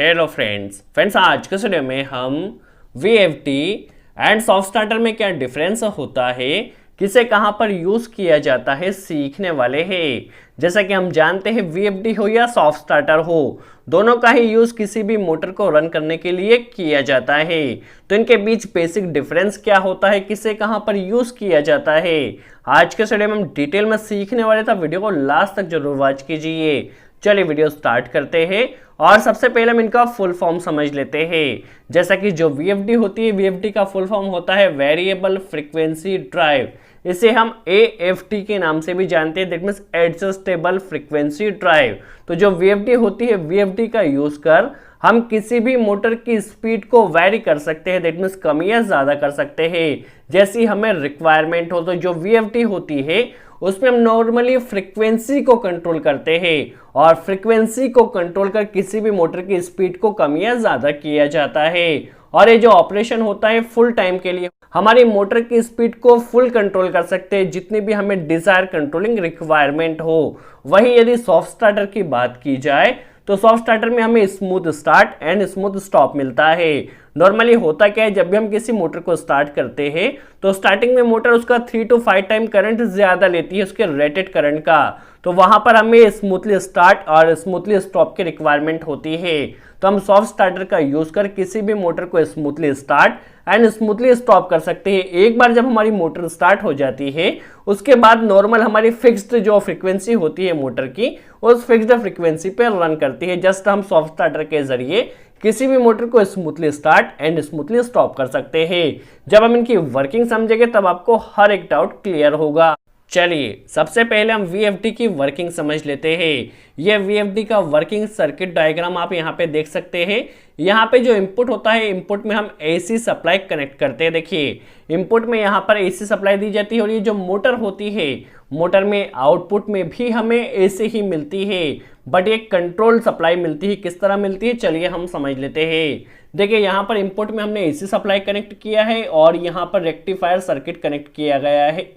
Hello friends आज के video में हम VFD एंड सॉफ्ट स्टार्टर में क्या डिफरेंस होता है, किसे कहां पर यूज किया जाता है, सीखने वाले हैं। जैसा कि हम जानते हैं VFD हो या सॉफ्ट स्टार्टर हो, दोनों का ही यूज किसी भी मोटर को रन करने के लिए किया जाता है। तो इनके बीच बेसिक डिफरेंस क्या होता है, किसे कहां पर यूज किया जाता है, आज के वीडियो में हम डिटेल में सीखने वाले। था वीडियो को लास्ट तक जरूर वॉच कीजिए। चलिए वीडियो स्टार्ट करते हैं और सबसे पहले हम इनका फुल फॉर्म समझ लेते हैं। जैसा कि जो VFD होती है, VFD का फुल फॉर्म होता है वेरिएबल फ्रीक्वेंसी ड्राइव। इसे हम AFD के नाम से भी जानते हैं, that means adjustable frequency drive. तो जो VFD होती है, VFD का यूज कर हम किसी भी मोटर की स्पीड को वैरी कर सकते हैं, दैट मीन्स कम या ज्यादा कर सकते हैं जैसी हमें रिक्वायरमेंट हो। तो जो VFD होती है उसमें हम नॉर्मली फ्रीक्वेंसी को कंट्रोल करते हैं और फ्रीक्वेंसी को कंट्रोल कर किसी भी मोटर की स्पीड को कम या ज्यादा किया जाता है। और ये जो ऑपरेशन होता है फुल टाइम के लिए हमारी मोटर की स्पीड को फुल कंट्रोल कर सकते हैं, जितनी भी हमें डिजायर कंट्रोलिंग रिक्वायरमेंट हो। वही यदि सॉफ्ट स्टार्टर की बात की जाए तो सॉफ्ट स्टार्टर में हमें smooth start and smooth stop मिलता है। नॉर्मली होता क्या है, जब भी हम किसी मोटर को स्टार्ट करते हैं तो स्टार्टिंग में मोटर उसका 3 to 5 टाइम करंट ज्यादा लेती है उसके रेटेड करंट का, तो वहां पर हमें स्मूथली स्टार्ट और स्मूथली स्टॉप की रिक्वायरमेंट होती है। तो हम सॉफ्ट स्टार्टर का यूज कर किसी भी मोटर को smoothly start and smoothly stop कर सकते हैं। एक बार जब हमारी मोटर स्टार्ट हो जाती है उसके बाद नॉर्मल हमारी फिक्स्ड जो फ्रीक्वेंसी होती है मोटर की, उस फिक्स्ड फ्रीक्वेंसी पे रन करती है। जस्ट हम सॉफ्ट स्टार्टर के जरिए किसी भी मोटर को smoothly start and smoothly stop कर सकते हैं। जब हम इनकी वर्किंग समझेंगे तब आपको हर एक डाउट क्लियर होगा। चलिए सबसे पहले हम VFD की वर्किंग समझ लेते हैं। यह VFD का वर्किंग सर्किट डायग्राम आप यहाँ पे देख सकते हैं। यहाँ पे जो इनपुट होता है, इनपुट में हम AC सप्लाई कनेक्ट करते हैं। देखिए इनपुट में यहाँ पर AC सप्लाई दी जाती है और ये जो मोटर होती है, मोटर में आउटपुट में भी हमें AC ही मिलती है, बट ये कंट्रोल सप्लाई मिलती है। किस तरह मिलती है चलिए हम समझ लेते हैं। देखिए यहाँ पर इनपुट में हमने AC सप्लाई कनेक्ट किया है और यहाँ पर रेक्टिफायर सर्किट कनेक्ट किया गया है,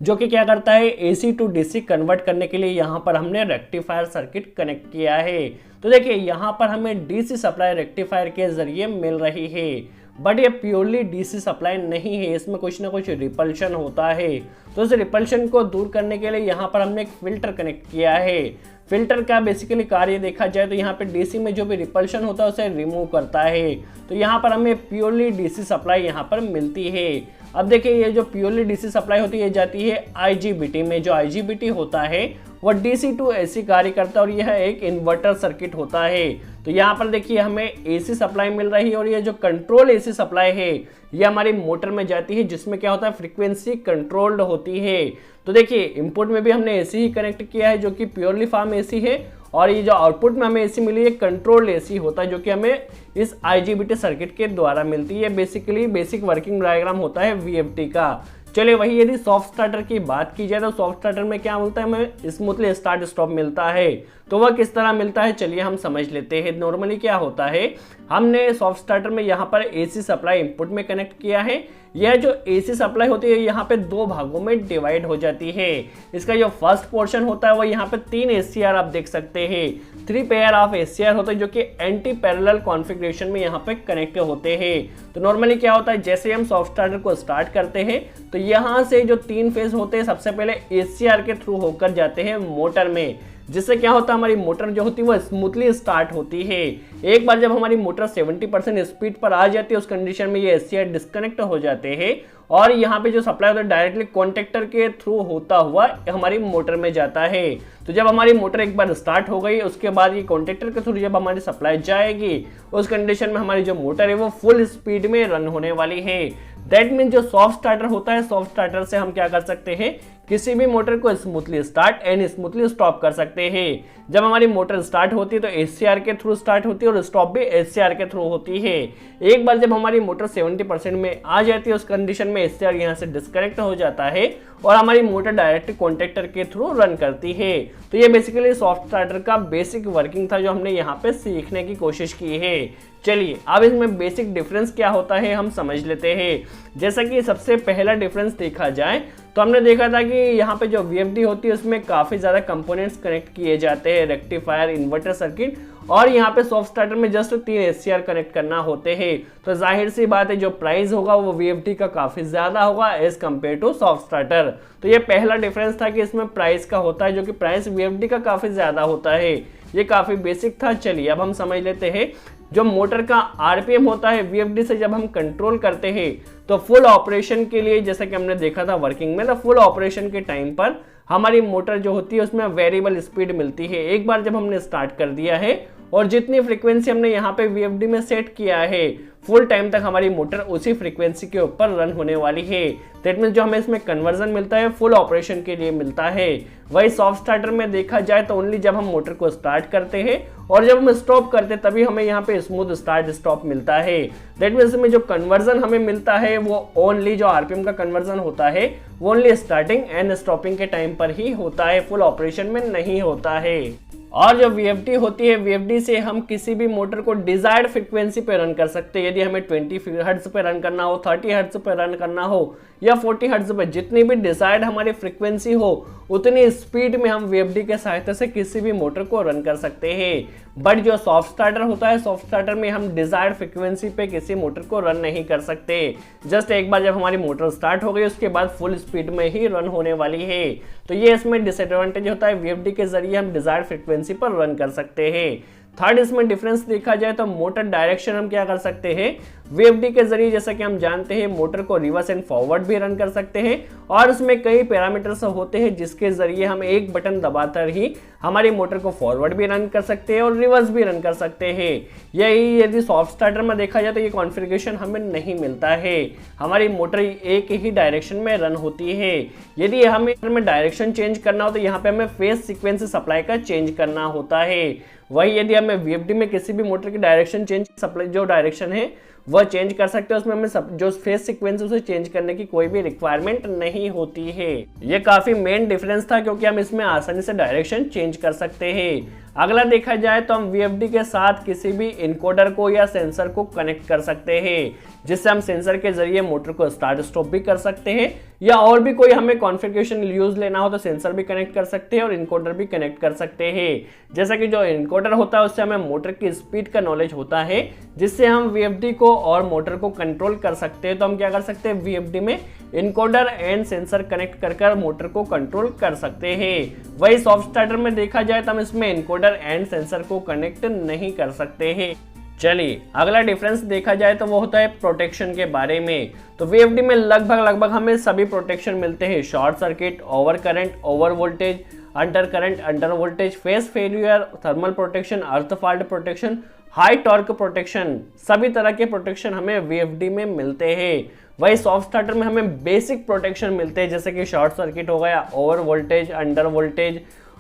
जो कि क्या करता है AC टू DC कन्वर्ट करने के लिए यहाँ पर हमने रेक्टिफायर सर्किट कनेक्ट किया है। तो देखिए यहाँ पर हमें DC सप्लाई रेक्टिफायर के जरिए मिल रही है, बट ये प्योरली DC सप्लाई नहीं है, इसमें कुछ ना कुछ रिपल्शन होता है। तो इस रिपल्शन को दूर करने के लिए यहाँ पर हमने एक फिल्टर कनेक्ट किया है। फिल्टर का बेसिकली कार्य देखा जाए तो यहाँ पे DC में जो भी रिपल्शन होता है उसे रिमूव करता है। तो यहाँ पर हमें प्योरली DC सप्लाई यहाँ पर मिलती है। अब देखिए ये जो प्योरली DC सप्लाई होती है ये जाती है IGBT में। जो IGBT होता है वह DC टू AC कार्य करता है और यह एक इन्वर्टर सर्किट होता है। तो यहाँ पर देखिए हमें AC सप्लाई मिल रही है और ये जो कंट्रोल AC सप्लाई है ये हमारी मोटर में जाती है, जिसमें क्या होता है फ्रीक्वेंसी कंट्रोल्ड होती है। तो देखिए इनपुट में भी हमने AC ही कनेक्ट किया है जो कि प्योरली फॉर्म AC है, और ये जो आउटपुट में हमें AC मिली है कंट्रोल AC होता है, जो कि हमें इस IGBT सर्किट के द्वारा मिलती है। बेसिकली बेसिक वर्किंग डायग्राम होता है VFD का। चलिए वही यदि सॉफ्ट स्टार्टर की बात की जाए तो सॉफ्ट स्टार्टर में क्या मिलता है, हमें स्मूथली स्टार्ट स्टॉप मिलता है। तो वह किस तरह मिलता है चलिए हम समझ लेते हैं। नॉर्मली क्या होता है, हमने सॉफ्ट स्टार्टर में यहाँ पर AC सप्लाई इनपुट में कनेक्ट किया है। यह जो AC सप्लाई होती है यहाँ पे दो भागों में डिवाइड हो जाती है। इसका जो फर्स्ट पोर्शन होता है वो यहाँ पे 3 SCR आप देख सकते हैं, 3 पेयर ऑफ SCR होते हैं जो कि एंटी पैरेलल कॉन्फ़िगरेशन में यहाँ पे कनेक्ट होते हैं। तो नॉर्मली क्या होता है, जैसे हम सॉफ्ट स्टार्टर को स्टार्ट करते हैं तो यहाँ से जो 3 फेज होते हैं सबसे पहले SCR के थ्रू होकर जाते हैं मोटर में, जिससे क्या होता है हमारी मोटर जो होती है वो स्मूथली स्टार्ट होती है। एक बार जब हमारी मोटर 70% स्पीड पर आ जाती है उस कंडीशन में ये SCR डिस्कनेक्ट हो जाते हैं और यहाँ पे जो सप्लाई होता है डायरेक्टली कॉन्टेक्टर के थ्रू होता हुआ हमारी मोटर में जाता है। तो जब हमारी मोटर एक बार स्टार्ट हो गई उसके बाद ये कॉन्टेक्टर के थ्रू जब हमारी सप्लाई जाएगी उस कंडीशन में हमारी जो मोटर है वो फुल स्पीड में रन होने वाली है। दैट मीन जो सॉफ्ट स्टार्टर होता है, सॉफ्ट स्टार्टर से हम क्या कर सकते हैं, किसी भी मोटर को smoothly start and smoothly stop कर सकते हैं। जब हमारी मोटर स्टार्ट होती है तो SCR के थ्रू स्टार्ट होती है और स्टॉप भी SCR के थ्रू होती है। एक बार जब हमारी मोटर 70% में आ जाती है उस कंडीशन में SCR यहाँ से डिस्कनेक्ट हो जाता है और हमारी मोटर डायरेक्ट कॉन्टेक्टर के थ्रू रन करती है। तो ये बेसिकली सॉफ्ट स्टार्टर का बेसिक वर्किंग था जो हमने यहाँ पे सीखने की कोशिश की है। चलिए अब इसमें बेसिक डिफरेंस क्या होता है हम समझ लेते हैं। जैसा कि सबसे पहला डिफरेंस देखा जाए तो हमने देखा था कि यहाँ पे जो VFD होती है उसमें काफ़ी ज़्यादा कंपोनेंट्स कनेक्ट किए जाते हैं, रेक्टिफायर, इन्वर्टर सर्किट, और यहाँ पे सॉफ्ट स्टार्टर में जस्ट 3 SCR कनेक्ट करना होते हैं। तो जाहिर सी बात है जो प्राइस होगा वो VFD का काफ़ी ज़्यादा होगा as compare to soft starter. तो ये पहला डिफरेंस था कि इसमें प्राइस का होता है, जो कि प्राइस VFD का काफ़ी ज़्यादा होता है। ये काफ़ी बेसिक था। चलिए अब हम समझ लेते हैं जो मोटर का RPM होता है VFD से जब हम कंट्रोल करते हैं तो फुल ऑपरेशन के लिए, जैसा कि हमने देखा था वर्किंग में, तो फुल ऑपरेशन के टाइम पर हमारी मोटर जो होती है उसमें वेरिएबल स्पीड मिलती है। एक बार जब हमने स्टार्ट कर दिया है और जितनी फ्रीक्वेंसी हमने यहाँ पे VFD में सेट किया है फुल टाइम तक हमारी मोटर उसी फ्रीक्वेंसी के ऊपर रन होने वाली है। दैट मीन्स जो हमें इसमें कन्वर्जन मिलता है फुल ऑपरेशन के लिए मिलता है। वही सॉफ्ट स्टार्टर में देखा जाए तो ओनली जब हम मोटर को स्टार्ट करते हैं और जब हम स्टॉप करते हैं तभी हमें यहाँ पे स्मूथ स्टार्ट स्टॉप मिलता है। दैट मीन्स में जो कन्वर्जन हमें मिलता है वो ओनली जो RPM का कन्वर्जन होता है वो ओनली स्टार्टिंग एंड स्टॉपिंग के टाइम पर ही होता है, फुल ऑपरेशन में नहीं होता है। और जो VFD होती है VFD से हम किसी भी मोटर को डिजायर्ड फ्रीक्वेंसी पे रन कर सकते हैं। यदि हमें 20 हर्ट्ज पे रन करना हो, 30 हर्ट्ज पे रन करना हो या 40 हर्ट्ज पे, जितनी भी डिजायर्ड हमारी फ्रीक्वेंसी हो उतनी स्पीड में हम VFD के सहायता से किसी भी मोटर को रन कर सकते हैं। बट जो सॉफ्ट स्टार्टर होता है, सॉफ्ट स्टार्टर में हम डिजायर्ड फ्रीक्वेंसी पे किसी मोटर को रन नहीं कर सकते। जस्ट एक बार जब हमारी मोटर स्टार्ट हो गई उसके बाद फुल स्पीड में ही रन होने वाली है। तो ये इसमें डिसएडवांटेज होता है। VFD के जरिए हम डिजायर्ड फ्रीक्वेंसी पर रन कर सकते हैं। थर्ड इसमें डिफरेंस देखा जाए तो मोटर डायरेक्शन हम क्या कर सकते हैं VFD के जरिए, जैसा कि हम जानते हैं मोटर को रिवर्स एंड फॉरवर्ड भी रन कर सकते हैं और उसमें कई पैरामीटर्स होते हैं जिसके जरिए हम एक बटन दबाकर ही हमारी मोटर को फॉरवर्ड भी रन कर सकते हैं और रिवर्स भी रन कर सकते हैं। यही यदि सॉफ्ट स्टार्टर में देखा जाए तो ये कॉन्फ़िगरेशन हमें नहीं मिलता है। हमारी मोटर एक ही डायरेक्शन में रन होती है। यदि हमें डायरेक्शन चेंज करना हो तो यहाँ पे हमें फेज सीक्वेंस सप्लाई का चेंज करना होता है। वही यदि हमें VFD में किसी भी मोटर की डायरेक्शन चेंज, सप्लाई जो डायरेक्शन है वह चेंज कर सकते हैं, उसमें हमें जो फेज सीक्वेंस उसे चेंज करने की कोई भी रिक्वायरमेंट नहीं होती है। ये काफी मेन डिफरेंस था क्योंकि हम इसमें आसानी से डायरेक्शन चेंज कर सकते हैं। अगला देखा जाए तो हम VFD के साथ किसी भी इनकोडर को या सेंसर को कनेक्ट कर सकते हैं, जिससे हम सेंसर के जरिए मोटर को स्टार्ट स्टॉप भी कर सकते हैं, या और भी कोई हमें कॉन्फ़िगरेशन यूज लेना हो तो सेंसर भी कनेक्ट कर सकते हैं और इनकोडर भी कनेक्ट कर सकते हैं। जैसा कि जो इनकोडर होता है उससे हमें मोटर की स्पीड का नॉलेज होता है, जिससे हम VFD को और मोटर को कंट्रोल कर सकते हैं। तो हम क्या कर सकते हैं VFD में इनकोडर एंड सेंसर कनेक्ट कर मोटर को कंट्रोल कर सकते हैं। वही सॉफ्ट स्टार्टर में देखा जाए तो हम इसमें इनकोडर एंड सेंसर को कनेक्ट नहीं कर सकते हैं। चलिए अगला डिफरेंस देखा जाए तो वो होता है प्रोटेक्शन के बारे में। तो VFD में लगभग हमें सभी प्रोटेक्शन मिलते हैं, short circuit, over current, over voltage, under current, under voltage, phase failure, thermal protection, अर्थ fault protection, high torque protection, सभी तरह के प्रोटेक्शन हमें VFD में मिलते हैं। वही सॉफ्ट स्टार्टर में हमें बेसिक प्रोटेक्शन मिलते हैं, जैसे कि शॉर्ट सर्किट हो गया, over voltage,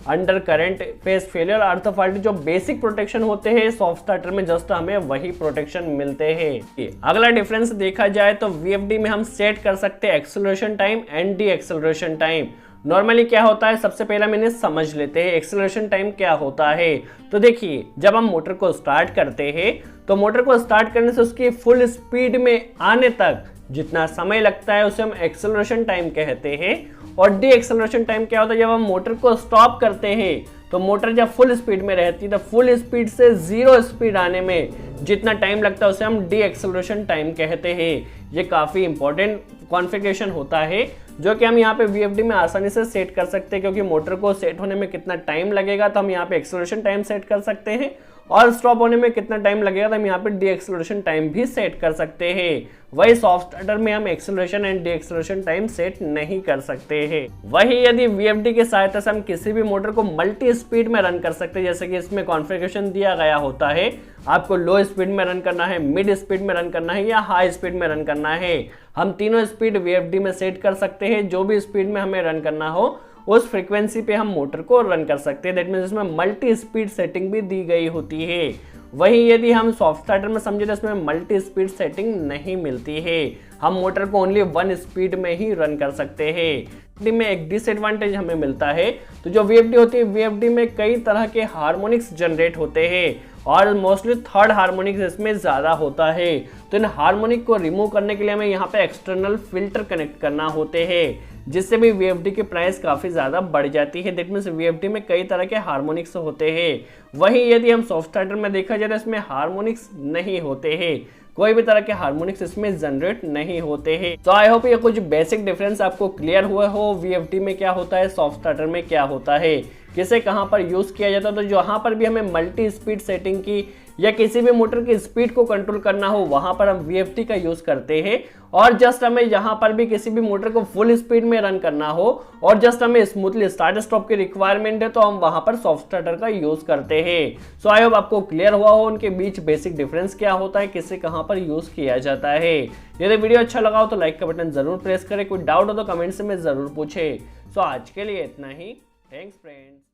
under current, phase failure, अर्थ फॉल्ट, जो बेसिक प्रोटेक्शन होते हैं सॉफ्ट स्टार्टर में जस्ट हमें वही प्रोटेक्शन मिलते हैं। अगला डिफरेंस देखा जाए तो VFD में हम सेट कर सकते हैं acceleration time and D acceleration time. Normally क्या होता है, सबसे पहला मैंने समझ लेते हैं एक्सेलरेशन टाइम क्या होता है। तो देखिए जब हम मोटर को स्टार्ट करते हैं तो मोटर को स्टार्ट करने से उसकी फुल स्पीड में आने तक जितना समय लगता है उसे हम एक्सेलरेशन टाइम कहते हैं। और डी एक्सेलरेशन टाइम क्या होता है, जब हम मोटर को स्टॉप करते हैं तो मोटर जब फुल स्पीड में रहती है तो फुल स्पीड से जीरो स्पीड आने में जितना टाइम लगता है उसे हम डी एक्सेलरेशन टाइम कहते हैं। ये काफ़ी इंपॉर्टेंट कॉन्फ़िगरेशन होता है जो कि हम यहाँ पे VFD में आसानी से सेट कर सकते हैं, क्योंकि मोटर को सेट होने में कितना टाइम लगेगा तो हम यहाँ पे एक्सेलरेशन टाइम सेट कर सकते हैं, और स्टॉप होने में कितना टाइम लगेगा तो हम यहाँ पे डी एक्सेलरेशन टाइम भी सेट कर सकते हैं। वही सॉफ्ट स्टार्टर में हम acceleration and D acceleration time set नहीं कर सकते हैं। वही यदि VFD की सहायता से हम किसी भी मोटर को मल्टी स्पीड में रन कर सकते हैं, जैसे कि इसमें कॉन्फ़िगरेशन दिया गया होता है, आपको लो स्पीड में रन करना है, मिड स्पीड में रन करना है या हाई स्पीड में रन करना है। हम तीनों स्पीड VFD में सेट कर सकते हैं। जो भी स्पीड में हमें रन करना हो उस फ्रीक्वेंसी पे हम मोटर को रन कर सकते हैं। दैट मीन्स इसमें मल्टी स्पीड सेटिंग भी दी गई होती है। वही यदि हम सॉफ्ट स्टार्टर में समझे तो इसमें मल्टी स्पीड सेटिंग नहीं मिलती है। हम मोटर को ओनली वन स्पीड में ही रन कर सकते हैं। में एक डिसएडवांटेज हमें मिलता है, तो जो VFD होती है VFD में कई तरह के हार्मोनिक्स जनरेट होते हैं और मोस्टली थर्ड हार्मोनिक्स इसमें ज़्यादा होता है। तो इन हार्मोनिक को रिमूव करने के लिए हमें यहाँ पे एक्सटर्नल फिल्टर कनेक्ट करना होते हैं, जिससे भी VFD की प्राइस काफ़ी ज़्यादा बढ़ जाती है। दैट मीन्स VFD में कई तरह के हार्मोनिक्स होते हैं। वहीं यदि हम सॉफ्ट स्टार्टर में देखा जाए तो इसमें हार्मोनिक्स नहीं होते हैं, कोई भी तरह के हार्मोनिक्स इसमें जनरेट नहीं होते हैं। तो आई होप ये कुछ बेसिक डिफरेंस आपको क्लियर हुआ हो, VFD में क्या होता है, सॉफ्ट स्टार्टर में क्या होता है, किसे कहाँ पर यूज़ किया जाता है। तो जहाँ पर भी हमें मल्टी स्पीड सेटिंग की या किसी भी मोटर की स्पीड को कंट्रोल करना हो वहाँ पर हम VFD का यूज़ करते हैं। और जस्ट हमें यहाँ पर भी किसी भी मोटर को फुल स्पीड में रन करना हो और जस्ट हमें स्मूथली स्टार्ट स्टॉप की रिक्वायरमेंट है तो हम वहाँ पर सॉफ्ट स्टार्टर का यूज़ करते हैं। सो आई होप आपको क्लियर हुआ हो उनके बीच बेसिक डिफरेंस क्या होता है, किसे कहाँ पर यूज़ किया जाता है। यदि वीडियो अच्छा लगा हो तो लाइक का बटन जरूर प्रेस करें, कोई डाउट हो तो कमेंट से में ज़रूर पूछे। सो आज के लिए इतना ही, थैंक्स फ्रेंड्स।